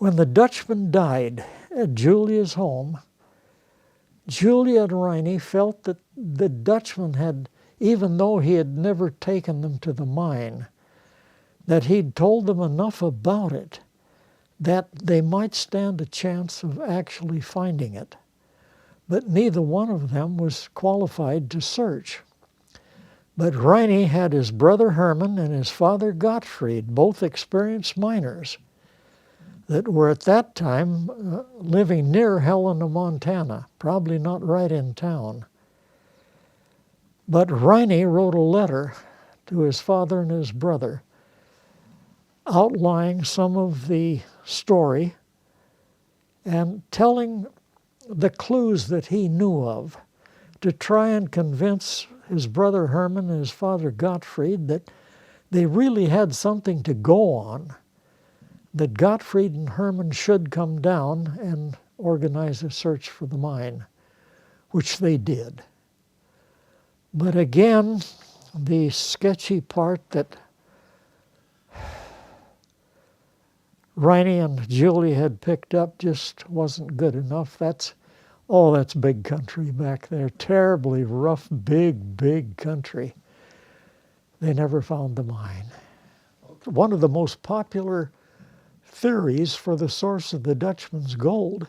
When the Dutchman died at Julia's home, Julia and Riney felt that the Dutchman had, even though he had never taken them to the mine, that he'd told them enough about it that they might stand a chance of actually finding it. But neither one of them was qualified to search. But Riney had his brother Herman and his father Gottfried, both experienced miners, that were at that time living near Helena, Montana, probably not right in town. But Riney wrote a letter to his father and his brother outlining some of the story and telling the clues that he knew of to try and convince his brother Herman and his father Gottfried that they really had something to go on, that Gottfried and Herman should come down and organize a search for the mine, which they did. But again, the sketchy part that Riney and Julie had picked up just wasn't good enough. That's big country back there. Terribly rough, big country. They never found the mine. One of the most popular theories for the source of the Dutchman's gold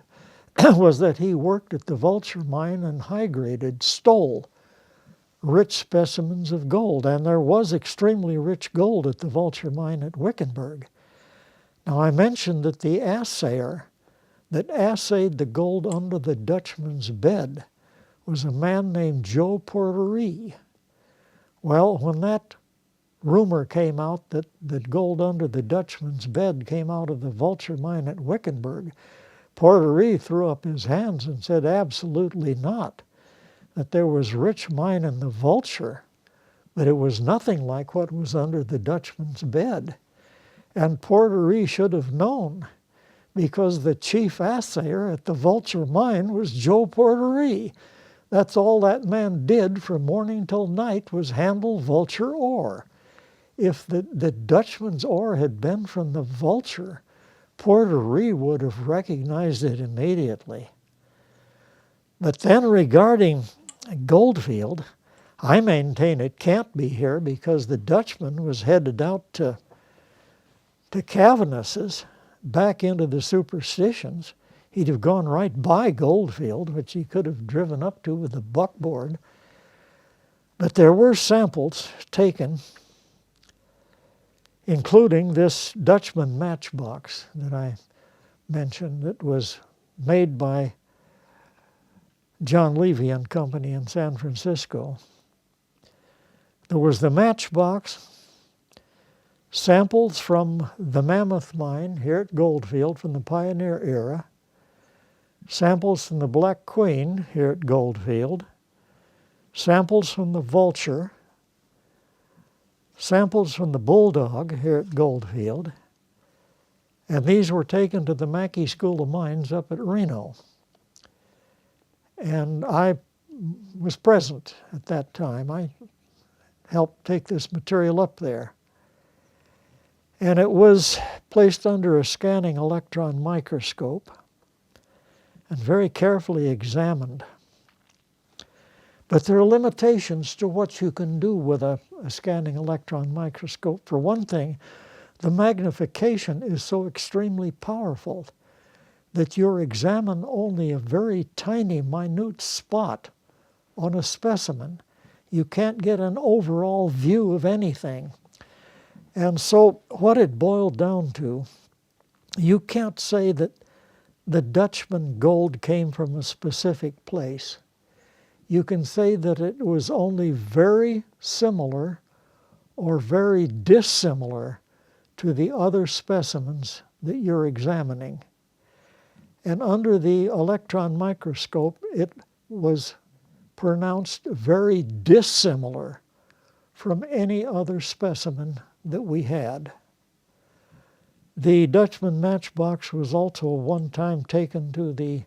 was that he worked at the Vulture mine and stole rich specimens of gold. And there was extremely rich gold at the Vulture mine at Wickenburg. Now, I mentioned that the assayer that assayed the gold under the Dutchman's bed was a man named Joe Porterie. Well, when that rumor came out that the gold under the Dutchman's bed came out of the Vulture mine at Wickenburg, Porterie threw up his hands and said absolutely not, that there was rich mine in the Vulture, but it was nothing like what was under the Dutchman's bed. And Porterie should have known, because the chief assayer at the Vulture mine was Joe Porterie. That's all that man did from morning till night was handle Vulture ore. If the Dutchman's ore had been from the Vulture, Porterie would have recognized it immediately. But then regarding Goldfield, I maintain it can't be here because the Dutchman was headed out to Cavanass's, back into the Superstitions. He'd have gone right by Goldfield, which he could have driven up to with a buckboard. But there were samples taken, including this Dutchman matchbox that I mentioned that was made by John Levy and Company in San Francisco. There was the matchbox, samples from the Mammoth mine here at Goldfield from the Pioneer era, samples from the Black Queen here at Goldfield, samples from the Vulture, samples from the Bulldog here at Goldfield, and these were taken to the Mackey School of Mines up at Reno. And I was present at that time. I helped take this material up there. And it was placed under a scanning electron microscope and very carefully examined. But there are limitations to what you can do with a scanning electron microscope. For one thing, the magnification is so extremely powerful that you examine only a very tiny, minute spot on a specimen. You can't get an overall view of anything. And so what it boiled down to, you can't say that the Dutchman gold came from a specific place. You can say that it was only very similar or very dissimilar to the other specimens that you're examining. And under the electron microscope, it was pronounced very dissimilar from any other specimen that we had. The Dutchman matchbox was also one time taken to the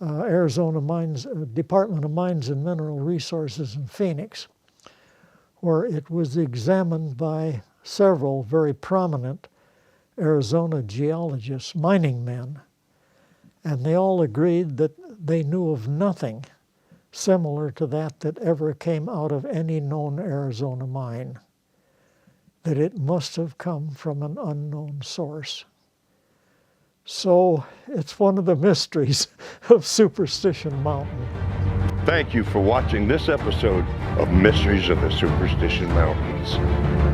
Arizona Mines, Department of Mines and Mineral Resources in Phoenix, where it was examined by several very prominent Arizona geologists, mining men, and they all agreed that they knew of nothing similar to that ever came out of any known Arizona mine, that it must have come from an unknown source. So it's one of the mysteries of Superstition Mountain. Thank you for watching this episode of Mysteries of the Superstition Mountains.